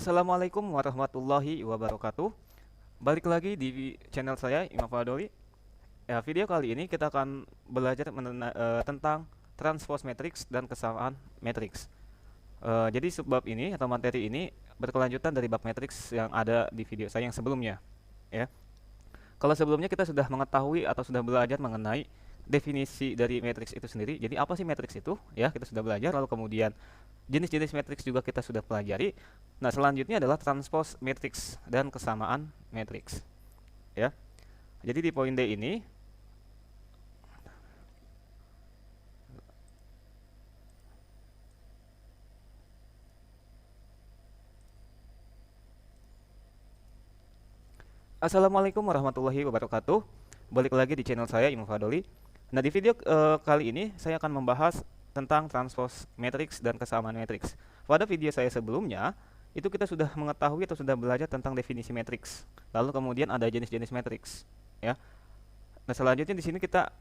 Assalamualaikum warahmatullahi wabarakatuh. Balik lagi di channel saya Imam Fadoli. Ya, video kali ini kita akan belajar tentang transpose matrix dan kesamaan matrix. Jadi subbab ini atau materi ini berkelanjutan dari bab matrix yang ada di video saya yang sebelumnya. Ya, kalau sebelumnya kita sudah mengetahui atau sudah belajar mengenai definisi dari matrix itu sendiri. Jadi apa sih matrix itu? Ya, kita sudah belajar. Lalu kemudian jenis-jenis matrix juga kita sudah pelajari. Nah, selanjutnya adalah transpose matrix dan kesamaan matrix. Ya. Jadi di poin D ini Assalamualaikum warahmatullahi wabarakatuh. Balik lagi di channel saya Imam Fadoli. Nah, di video kali ini saya akan membahas tentang transpose matrix dan kesamaan matrix. Pada video saya sebelumnya, itu kita sudah mengetahui atau sudah belajar tentang definisi matrix. Lalu kemudian ada jenis-jenis matrix, ya. Nah, selanjutnya di sini kita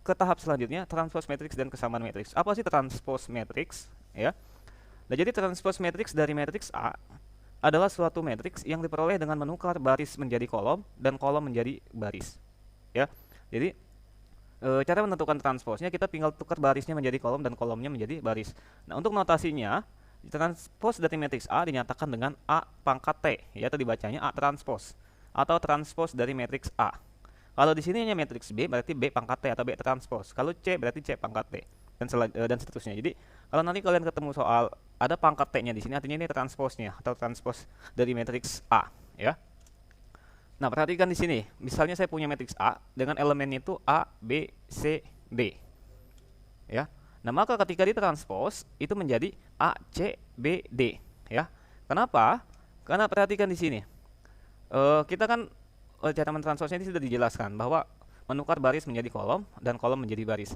ke tahap selanjutnya, transpose matrix dan kesamaan matrix. Apa sih transpose matrix, ya? Nah, jadi transpose matrix dari matrix A adalah suatu matrix yang diperoleh dengan menukar baris menjadi kolom dan kolom menjadi baris, ya. Jadi cara menentukan transposnya kita tinggal tukar barisnya menjadi kolom dan kolomnya menjadi baris. Nah, untuk notasinya transpose dari matriks A dinyatakan dengan A pangkat T, yaitu dibacanya A transpose atau transpose dari matriks A. Kalau di sini hanya matriks B berarti B pangkat T atau B transpose. Kalau C berarti C pangkat T dan seterusnya. Jadi kalau nanti kalian ketemu soal ada pangkat T-nya di sini artinya ini transposnya atau transpose dari matriks A, ya. Nah, perhatikan di sini. Misalnya saya punya matriks A dengan elemennya itu A, B, C, D. Ya. Nah, maka ketika ditranspose itu menjadi A, C, B, D, ya. Kenapa? Karena perhatikan di sini. Kita kan cara mentransposnya ini sudah dijelaskan bahwa menukar baris menjadi kolom dan kolom menjadi baris.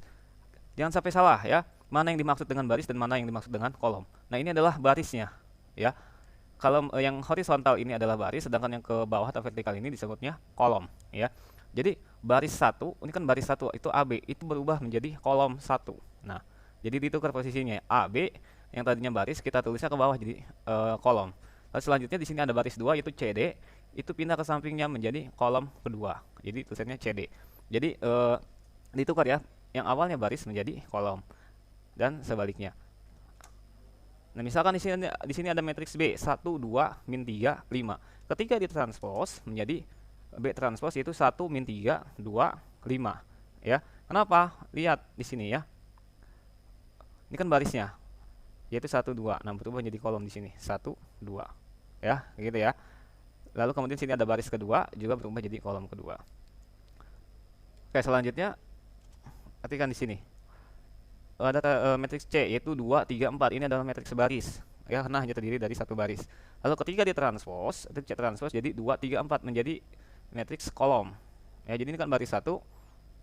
Jangan sampai salah, ya. Mana yang dimaksud dengan baris dan mana yang dimaksud dengan kolom. Nah, ini adalah barisnya, ya. Kalau yang horizontal ini adalah baris, sedangkan yang ke bawah atau vertikal ini disebutnya kolom, ya. Jadi baris satu, ini kan baris satu itu AB, itu berubah menjadi kolom satu. Nah, jadi ditukar posisinya AB yang tadinya baris kita tulisnya ke bawah jadi kolom. Lalu selanjutnya di sini ada baris 2 yaitu CD, itu pindah ke sampingnya menjadi kolom kedua. Jadi tulisannya CD. Jadi ditukar ya, yang awalnya baris menjadi kolom dan sebaliknya. Nah, misalkan di sini ada matriks B 1 2 min 3 5. Ketika ditranspose menjadi B transpose yaitu 1 min 3 2 5, ya. Kenapa? Lihat di sini ya. Ini kan barisnya yaitu 1 2. Nah, berubah menjadi kolom di sini 1 2. Ya, gitu ya. Lalu kemudian sini ada baris kedua juga berubah jadi kolom kedua. Oke, selanjutnya perhatikan di sini. Ada matriks C yaitu 2 3 4. Ini adalah matriks baris, ya, karena hanya terdiri dari satu baris. Lalu ketika ditranspose, itu C transpose jadi 2 3 4 menjadi matriks kolom. Ya, jadi ini kan baris 1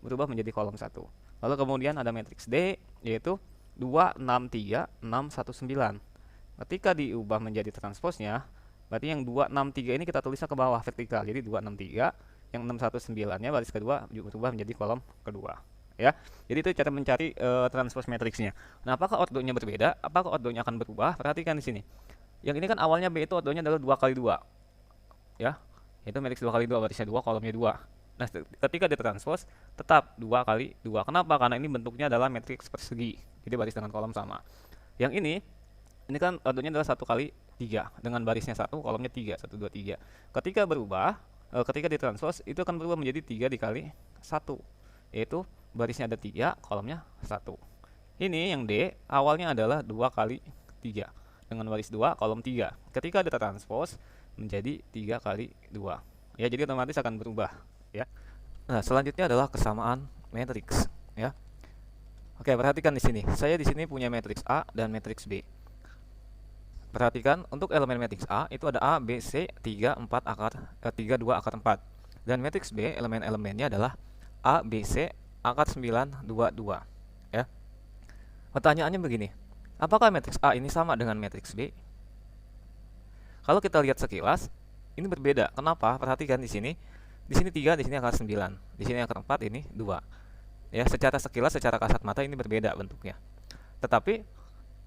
berubah menjadi kolom 1. Lalu kemudian ada matriks D yaitu 2 6 3 6 1 9. Ketika diubah menjadi transposnya, berarti yang 2 6 3 ini kita tulisnya ke bawah vertikal. Jadi 2 6 3, yang 6 1 9-nya baris kedua berubah menjadi kolom kedua. Ya, jadi itu cara mencari transpose matriksnya. Nah, apakah ordonya berbeda? Apakah ordonya akan berubah? Perhatikan di sini. Yang ini kan awalnya B itu ordonya adalah 2 kali 2. Ya, itu matriks 2 kali 2, barisnya 2, kolomnya 2. Nah, ketika ditranspose tetap 2 kali 2. Kenapa? Karena ini bentuknya adalah matriks persegi. Jadi baris dengan kolom sama. Yang ini kan ordonya adalah 1 kali 3 dengan barisnya 1, kolomnya 3, 1 2 3. Ketika berubah, ketika ditranspose itu akan berubah menjadi 3 dikali 1, yaitu barisnya ada 3, kolomnya 1. Ini yang D awalnya adalah 2 kali 3 dengan baris 2, kolom 3. Ketika ditranspose menjadi 3 kali 2. Ya, jadi otomatis akan berubah, ya. Nah, selanjutnya adalah kesamaan matriks, ya. Oke, perhatikan di sini. Saya di sini punya matriks A dan matriks B. Perhatikan untuk elemen matriks A itu ada A, B, C, 3, 4 akar 3 2 akar 4. Dan matriks B elemen-elemennya adalah A, B, C akar 9 2 2, ya. Pertanyaannya begini, apakah matriks A ini sama dengan matriks B? Kalau kita lihat sekilas ini berbeda. Kenapa? Perhatikan di sini. Di sini 3, di sini akar 9. Di sini akar 4, ini 2. Ya, secara sekilas, secara kasat mata ini berbeda bentuknya. Tetapi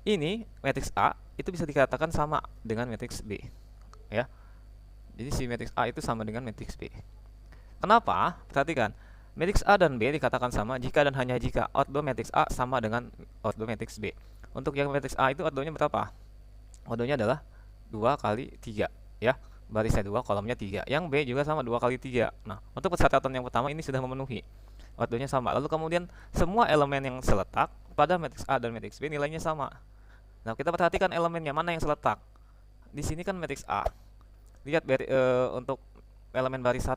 ini matriks A itu bisa dikatakan sama dengan matriks B, ya. Jadi si matriks A itu sama dengan matriks B. Kenapa? Perhatikan, matriks A dan B dikatakan sama jika dan hanya jika ordo matriks A sama dengan ordo matriks B. Untuk yang matriks A itu ordonya berapa? Ordonya adalah 2 kali 3, ya. Barisnya 2, kolomnya 3. Yang B juga sama 2 kali 3. Nah, untuk persyaratan yang pertama ini sudah memenuhi. Ordonya sama. Lalu kemudian semua elemen yang seletak pada matriks A dan matriks B nilainya sama. Nah, kita perhatikan elemennya mana yang seletak. Di sini kan matriks A. Lihat untuk elemen baris 1.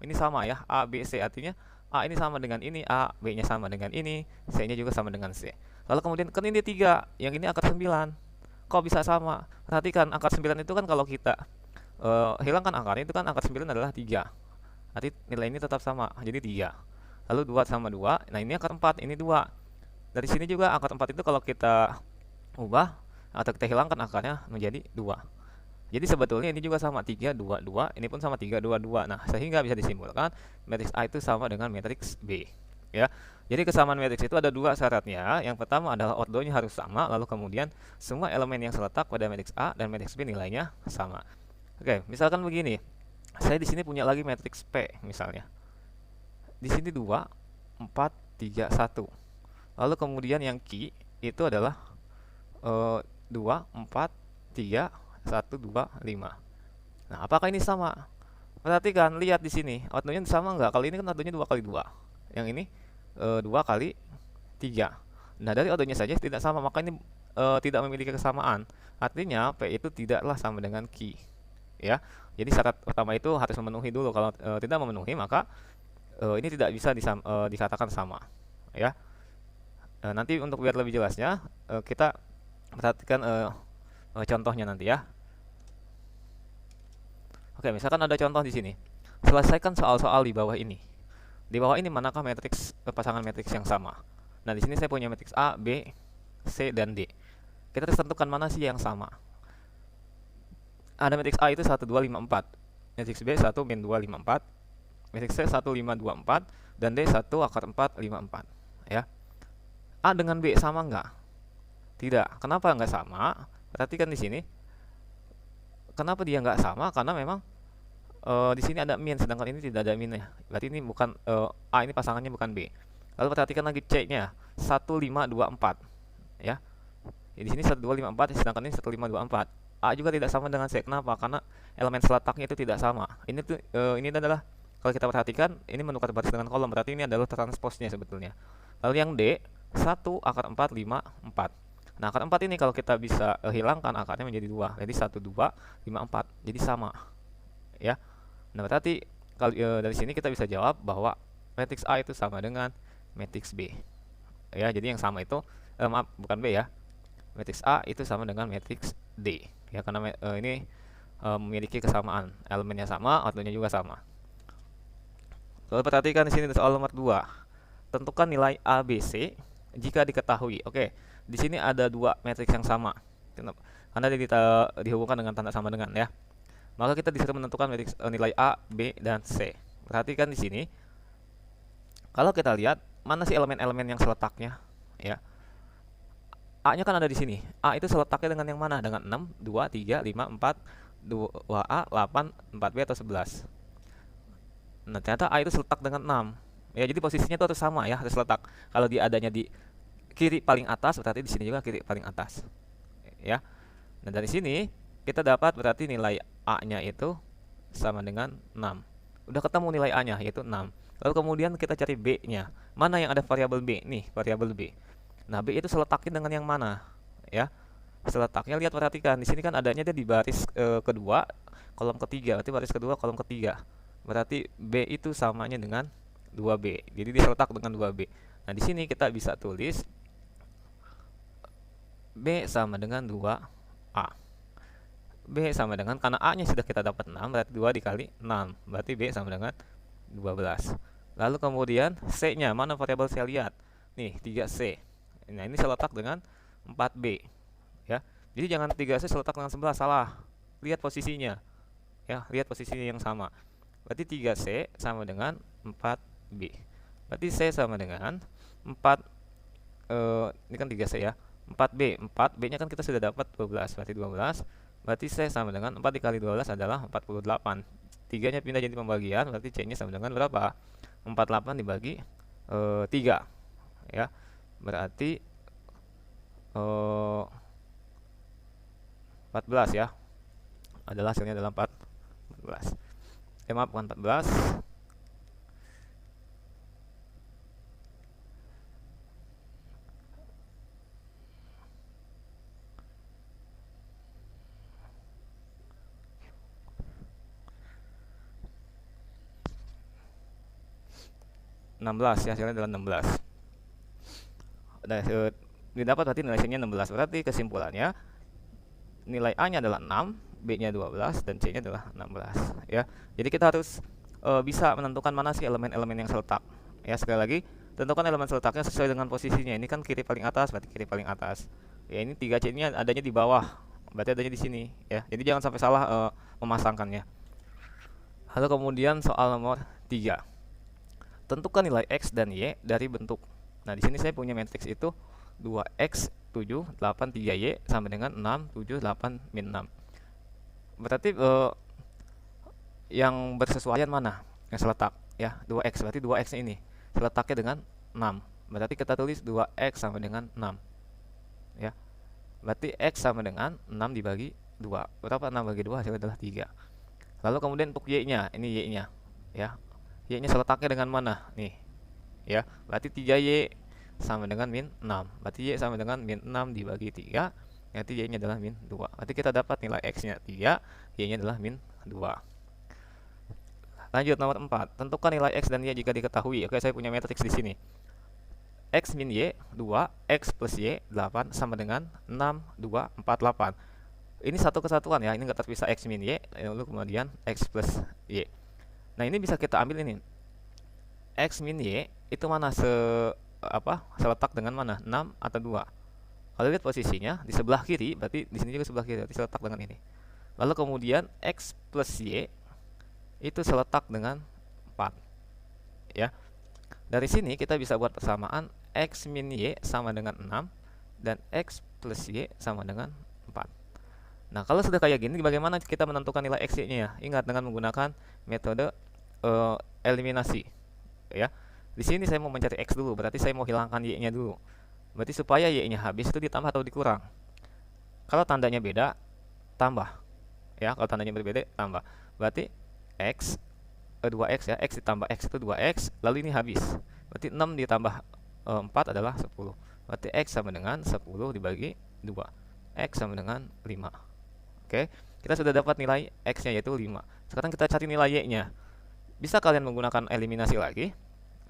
Ini sama ya, A, B, C. Artinya A ini sama dengan ini, A, B-nya sama dengan ini, C-nya juga sama dengan C. Lalu kemudian kan ini 3, yang ini akar 9. Kok bisa sama? Perhatikan, akar 9 itu kan kalau kita hilangkan akarnya itu kan akar 9 adalah 3. Arti nilai ini tetap sama, jadi 3. Lalu 2 sama 2, nah ini akar 4, ini 2. Dari sini juga akar 4 itu kalau kita ubah atau kita hilangkan akarnya menjadi 2. Jadi sebetulnya ini juga sama 3, 2, 2. Ini pun sama 3, 2, 2. Nah, sehingga bisa disimpulkan matriks A itu sama dengan matriks B. Ya. Jadi kesamaan matriks itu ada 2 syaratnya. Yang pertama adalah ordonya harus sama. Lalu kemudian semua elemen yang terletak pada matriks A dan matriks B nilainya sama. Oke, misalkan begini. Saya di sini punya lagi matriks P misalnya. Di sini 2, 4, 3, 1. Lalu kemudian yang Q itu adalah 2, 4, 3, 1, 2, 5. Nah, apakah ini sama? Perhatikan, lihat di sini. Ordonya sama enggak? Kali ini kan ordonya 2 kali 2. Yang ini 2 kali 3. Nah, dari ordonya saja tidak sama, maka ini tidak memiliki kesamaan. Artinya P itu tidaklah sama dengan Q. Ya. Jadi syarat utama itu harus memenuhi dulu. Kalau tidak memenuhi, maka ini tidak bisa dikatakan sama. Ya. Nanti untuk biar lebih jelasnya, kita perhatikan contohnya nanti ya. Oke, misalkan ada contoh di sini. Selesaikan soal-soal di bawah ini. Di bawah ini manakah matriks pasangan matriks yang sama? Nah, di sini saya punya matriks A, B, C, dan D. Kita harus tentukan mana sih yang sama. Ada matriks A itu 1, 2, 5, 4. Matriks B 1, min 2, 5, 4. Matriks C 1, 5, 2, 4. Dan D 1, akar 4, 5, 4. Ya. A dengan B sama enggak? Tidak. Kenapa enggak sama? Perhatikan di sini. Kenapa dia enggak sama? Karena memang di sini ada min, sedangkan ini tidak ada minnya. Berarti ini bukan A ini pasangannya bukan B. Lalu perhatikan lagi C-nya 1, 5, 2, 4. Ya. Di sini 1, 2, 5, 4, sedangkan ini 1, 5, 2, 4. A juga tidak sama dengan C. Kenapa? Karena elemen seletaknya itu tidak sama. Ini adalah kalau kita perhatikan ini menukar baris dengan kolom, berarti ini adalah transposnya sebetulnya. Lalu yang D 1, akar 4, 5, 4. Nah, akar 4 ini kalau kita bisa hilangkan akarnya menjadi 2. Jadi 1, 2, 5, 4. Jadi sama. Ya. Nah, berarti kalau dari sini kita bisa jawab bahwa matriks A itu sama dengan matriks B. Ya, jadi yang sama itu maaf, bukan B ya. Matriks A itu sama dengan matriks D. Ya, karena ini memiliki kesamaan. Elemennya sama, ordonya juga sama. Lalu perhatikan di sini soal nomor 2. Tentukan nilai A, B, C jika diketahui. Oke, di sini ada 2 matriks yang sama. Karena dihubungkan dengan tanda sama dengan ya. Maka kita disuruh menentukan matriks nilai A, B, dan C. Perhatikan di sini. Kalau kita lihat mana sih elemen-elemen yang seletaknya, ya. A-nya kan ada di sini. A itu seletaknya dengan yang mana? Dengan 6, 2, 3, 5, 4, 2A, 8, 4B atau 11. Nah, ternyata A itu seletak dengan 6. Ya, jadi posisinya itu harus sama ya, harus letak. Kalau dia adanya di kiri paling atas, berarti di sini juga kiri paling atas. Ya. Nah, dari sini kita dapat berarti nilai A-nya itu sama dengan 6. Udah ketemu nilai A-nya yaitu 6. Lalu kemudian kita cari B-nya. Mana yang ada variabel B? Nih, variabel B. Nah, B itu seletaknya dengan yang mana? Ya. Seletaknya lihat, perhatikan. Di sini kan adanya dia di baris kedua, kolom ketiga. Berarti baris kedua, kolom ketiga. Berarti B itu samanya dengan 2B. Jadi dia seletak dengan 2B. Nah, di sini kita bisa tulis B sama dengan 2A. B sama dengan, karena A-nya sudah kita dapat 6, berarti 2 dikali 6. Berarti B sama dengan 12. Lalu kemudian C-nya, mana variabel saya lihat? Nih, 3C. Nah, ini seletak dengan 4B. Ya. Jadi jangan 3C seletak dengan 11, salah. Lihat posisinya. Ya, lihat posisinya yang sama. Berarti 3C sama dengan 4B. Berarti C sama dengan 4 ini kan 3C ya. 4B. 4B nya kan kita sudah dapat 12, berarti 12. Berarti C sama dengan 4 dikali 12 adalah 48. 3 nya pindah jadi pembagian, berarti C nya sama dengan berapa? 48 dibagi 3 ya. Berarti 14 ya. Adalah hasilnya adalah 14. Maaf, bukan 14. 16 ya, hasilnya adalah 16. Didapat berarti nilai C-nya 16. Berarti kesimpulannya nilai A-nya adalah 6, B-nya 12 dan C-nya adalah 16 ya. Jadi kita harus bisa menentukan mana sih elemen-elemen yang seletak. Ya, sekali lagi, tentukan elemen seletaknya sesuai dengan posisinya. Ini kan kiri paling atas, berarti kiri paling atas. Ya, ini 3C-nya adanya di bawah, berarti adanya di sini ya. Jadi jangan sampai salah memasangkannya. Lalu kemudian soal nomor 3. Tentukan nilai X dan Y dari bentuk. Nah, di sini saya punya matriks itu 2X 7, 8, 3Y sama dengan 6, 7, 8, min 6. Berarti yang bersesuaian mana? Yang seletak ya, 2X. Berarti 2X ini seletaknya dengan 6. Berarti kita tulis 2X sama dengan 6 ya. Berarti X sama dengan 6 dibagi 2. Berapa 6 bagi 2? Hasilnya adalah 3. Lalu kemudian untuk Y-nya, ini Y-nya ya. Y-nya seletaknya dengan mana? Nih ya, berarti 3Y sama dengan min 6. Berarti Y sama dengan min 6 dibagi 3. Berarti Y-nya adalah min 2. Berarti kita dapat nilai X-nya 3, Y-nya adalah min 2. Lanjut nomor 4. Tentukan nilai X dan Y jika diketahui. Oke, saya punya matriks di sini. X min Y 2, X plus Y 8 sama dengan 6, 2, 4, 8. Ini satu kesatuan ya, ini nggak terpisah X min Y, lalu kemudian X plus Y. Nah, ini bisa kita ambil ini. X min Y itu mana seletak dengan mana? 6 atau 2. Kalau lihat posisinya di sebelah kiri, berarti di sini juga sebelah kiri, berarti seletak dengan ini. Lalu kemudian X plus Y itu seletak dengan 4. Ya. Dari sini kita bisa buat persamaan X min Y sama dengan 6 dan X plus Y sama dengan 4. Nah, kalau sudah kayak gini, bagaimana kita menentukan nilai X Y-nya? Ingat, dengan menggunakan metode eliminasi. Ya, di sini saya mau mencari X dulu, berarti saya mau hilangkan Y-nya dulu. Berarti supaya Y-nya habis itu ditambah atau dikurang. Kalau tandanya beda, tambah. Ya, kalau tandanya berbeda, tambah. Berarti X 2X ya, X ditambah X itu 2X, lalu ini habis. Berarti 6 ditambah 4 adalah 10. Berarti X sama dengan 10 dibagi 2. X sama dengan 5. Oke, kita sudah dapat nilai X-nya yaitu 5. Sekarang kita cari nilai Y-nya. Bisa kalian menggunakan eliminasi lagi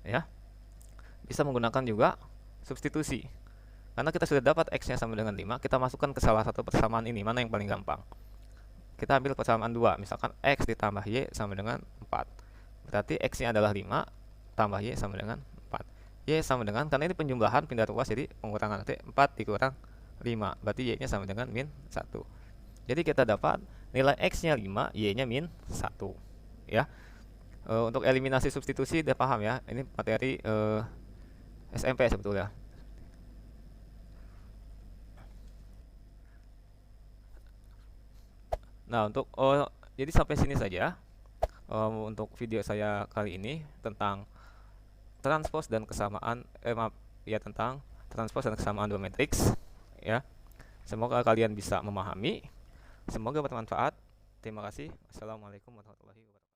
ya. Bisa menggunakan juga substitusi. Karena kita sudah dapat X-nya sama dengan 5, kita masukkan ke salah satu persamaan ini. Mana yang paling gampang? Kita ambil persamaan 2. Misalkan X ditambah Y sama dengan 4. Berarti X-nya adalah 5 tambah Y sama dengan 4. Y sama dengan, karena ini penjumlahan pindah ruas, jadi pengurangan, nanti 4 dikurang 5. Berarti Y-nya sama dengan min 1. Jadi kita dapat nilai X-nya 5, Y-nya min 1 ya. Untuk eliminasi substitusi udah paham ya. Ini materi SMP sebetulnya. Nah, jadi sampai sini saja untuk video saya kali ini tentang transpose dan kesamaan tentang transpose dan kesamaan dua matriks ya. Semoga kalian bisa memahami. Semoga bermanfaat. Terima kasih. Wassalamualaikum warahmatullahi wabarakatuh.